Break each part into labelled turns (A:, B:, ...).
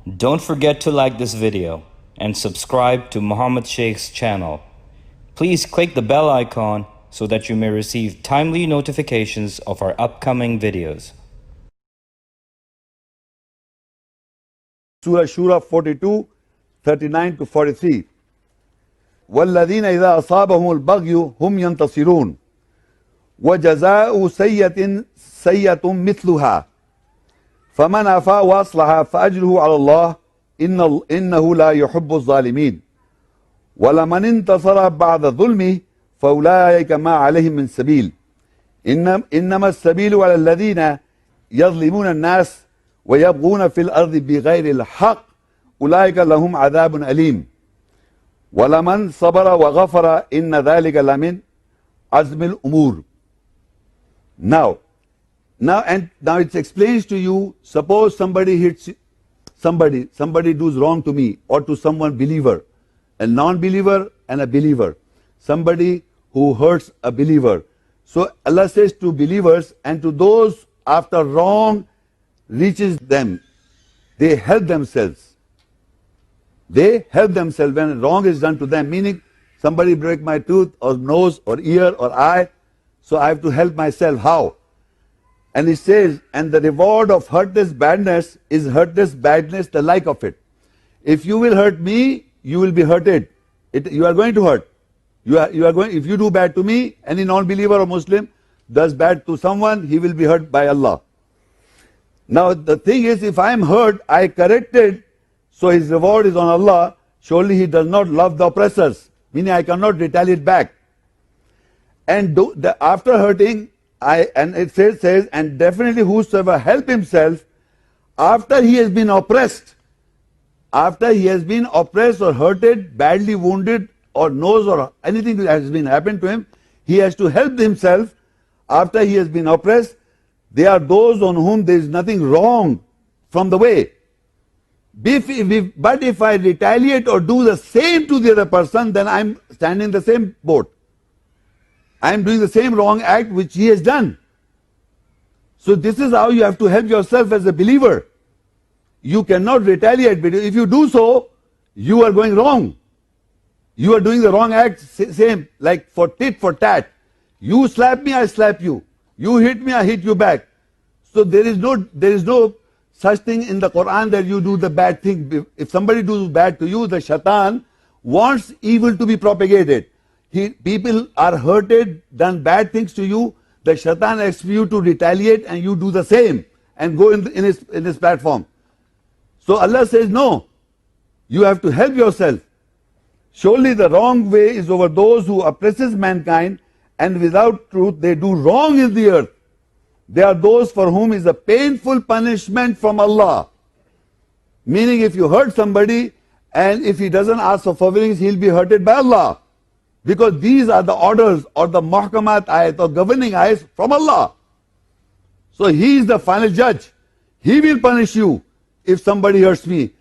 A: Don't forget to like this video and subscribe to Muhammad Sheikh's channel. Please click the bell icon so that you may receive timely notifications of our upcoming videos.
B: Surah Shura 42, 39 to 43. وَالَّذِينَ إِذَا أَصَابَهُمُ الْبَغْيُ هُمْ يَنْتَصِرُونَ وَجَزَاءُ سَيِّئَةٍ سَيِّئَةٌ مِثْلُهَا فَمَنْ عَفَا وَأَصْلَحَ فَأَجْرُهُ عَلَى اللَّهِ إِنَّهُ لَا يُحِبُّ الظَّالِمِينَ وَلَمَنِ انْتَصَرَ بَعْدَ ظُلْمِهِ فَأُولَٰئِكَ مَا عَلَيْهِم مِّن سَبِيلٍ إِنَّمَا السَّبِيلُ عَلَى الَّذِينَ يَظْلِمُونَ النَّاسَ وَيَبْغُونَ فِي الْأَرْضِ بِغَيْرِ الْحَقِّ أُولَٰئِكَ لَهُمْ عَذَابٌ أَلِيمٌ وَلَمَنْ صَبَرَ وَغَفَرَ إِنَّ ذَلِكَ لَمِنْ عَزْمِ الْأُمُورِ. Now it explains to you, suppose somebody hits somebody does wrong to me or to someone believer, a non-believer and a believer, somebody who hurts a believer. So Allah says to believers and to those after wrong reaches them, they help themselves. They help themselves when wrong is done to them, meaning somebody break my tooth or nose or ear or eye, so I have to help myself. How? And it says, and the reward of hurtless badness is hurtless badness, the like of it. If you will hurt me, you will be hurted. You are going to hurt. You are going. If you do bad to me, any non-believer or Muslim does bad to someone, he will be hurt by Allah. Now the thing is, if I am hurt, I corrected, so his reward is on Allah. Surely he does not love the oppressors, meaning I cannot retaliate back. And after hurting, and it says, and definitely whosoever help himself after he has been oppressed, or hurted, badly wounded, or knows or anything that has been happened to him, he has to help himself after he has been oppressed. They are those on whom there is nothing wrong from the way. But if I retaliate or do the same to the other person, then I am standing in the same boat. I am doing the same wrong act which he has done. So this is how you have to help yourself as a believer. You cannot retaliate, because if you do so, you are going wrong. You are doing the wrong act, same, like for tit for tat. You slap me, I slap you. You hit me, I hit you back. So there is no such thing in the Quran that you do the bad thing. If somebody does bad to you, the shaitan wants evil to be propagated. People are hurted, done bad things to you, the shaitan asks you to retaliate and you do the same and go in his platform. So Allah says, no, you have to help yourself. Surely the wrong way is over those who oppresses mankind, and without truth they do wrong in the earth. They are those for whom is a painful punishment from Allah. Meaning, if you hurt somebody and if he doesn't ask for forgiveness, he'll be hurted by Allah. Because these are the orders or the muhkamat ayat or governing ayats from Allah. So he is the final judge. He will punish you if somebody hurts me.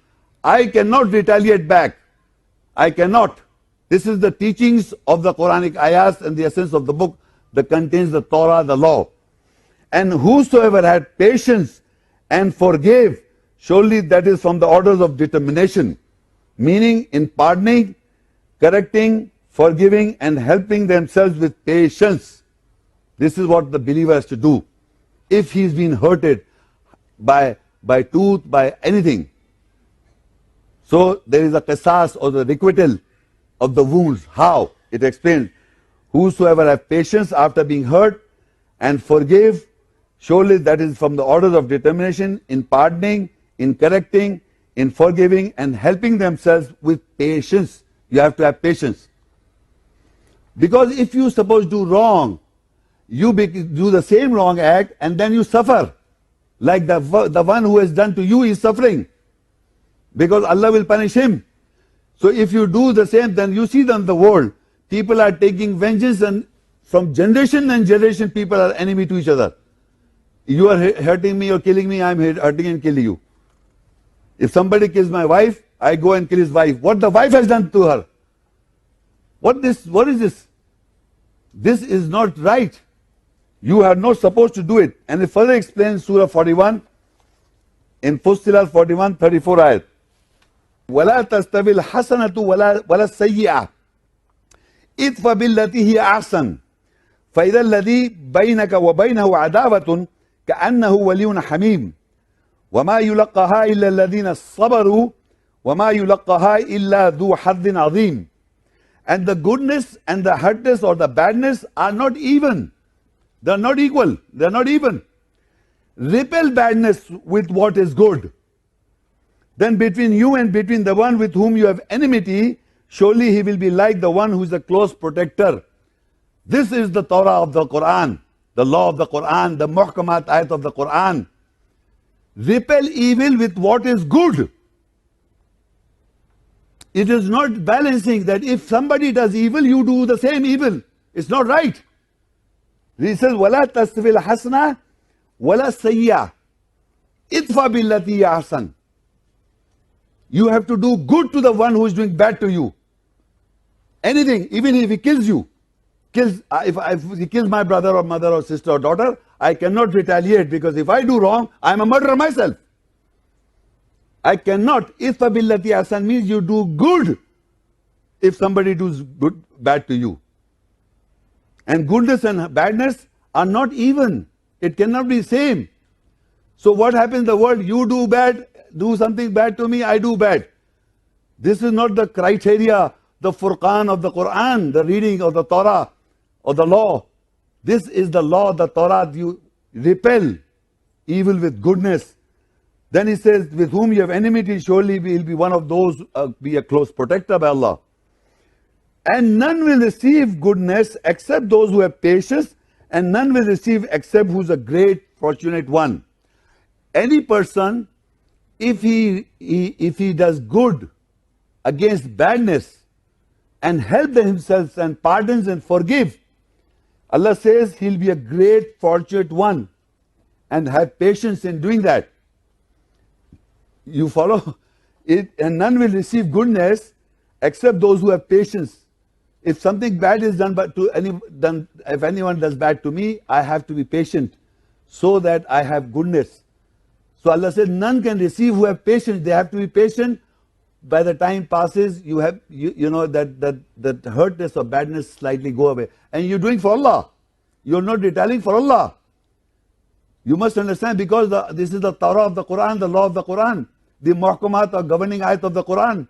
B: I cannot retaliate back. I cannot. This is the teachings of the Quranic ayats and the essence of the book that contains the Torah, the law. And whosoever had patience and forgave, surely that is from the orders of determination. Meaning in pardoning, correcting, forgiving and helping themselves with patience. This is what the believer has to do. If he's been hurted by tooth, by anything. So there is a qisas or the requital of the wounds. How? It explains, whosoever have patience after being hurt and forgive, surely that is from the orders of determination in pardoning, in correcting, in forgiving and helping themselves with patience. You have to have patience. Because if you suppose do wrong, you do the same wrong act and then you suffer. Like the one who has done to you is suffering. Because Allah will punish him. So if you do the same, then you see them in the world. People are taking vengeance, and from generation and generation people are enemy to each other. You are hurting me or killing me, I am hurting and killing you. If somebody kills my wife, I go and kill his wife. What the wife has done to her? What is this? This is not right. You are not supposed to do it. And it further explains Surah 41 in Fussilat 41:34 ayat. ولا تستوي الحسنة ولا السيئة ادفع بالتي هي أحسن فإذا الذي بينك وبينه عداوة كأنه ولي حميم وما يلقاها إلا الذين صبروا وما يلقاها إلا ذو حظ عظيم. And the goodness and the hardness or the badness are not even. They are not equal. They are not even. Repel badness with what is good. Then between you and between the one with whom you have enmity, surely he will be like the one who is a close protector. This is the Torah of the Quran, the law of the Quran, the muhkamat ayat of the Quran. Repel evil with what is good. It is not balancing that if somebody does evil, you do the same evil. It's not right. He says, وَلَا تَسْتَوِي الْحَسَنَةُ وَلَا السَّيِّئَةُ اِدْفَعْ بِالَّتِي هِيَ أَحْسَنُ. You have to do good to the one who is doing bad to you. Anything, even if he kills you, if he kills my brother or mother or sister or daughter, I cannot retaliate because if I do wrong, I am a murderer myself. I cannot. Idfa billati ahsan means you do good if somebody does bad to you. And goodness and badness are not even. It cannot be same. So what happens in the world? You do bad, do something bad to me, I do bad. This is not the criteria, the Furqan of the Quran, the reading of the Torah or the law. This is the law, the Torah. You repel evil with goodness. Then he says, with whom you have enmity, surely will be one of those, be a close protector by Allah. And none will receive goodness except those who have patience, and none will receive except who is a great fortunate one. Any person, if he does good against badness and help himself and pardons and forgive, Allah says he'll be a great fortunate one and have patience in doing that. You follow it, and none will receive goodness except those who have patience. If something bad is done if anyone does bad to me, I have to be patient so that I have goodness. So Allah said none can receive who have patience. They have to be patient. By the time passes, you know that hurtness or badness slightly go away. And you're doing for Allah. You're not retaliating for Allah. You must understand, because this is the Torah of the Quran, the law of the Quran, the muhkamat or governing ayat of the Quran.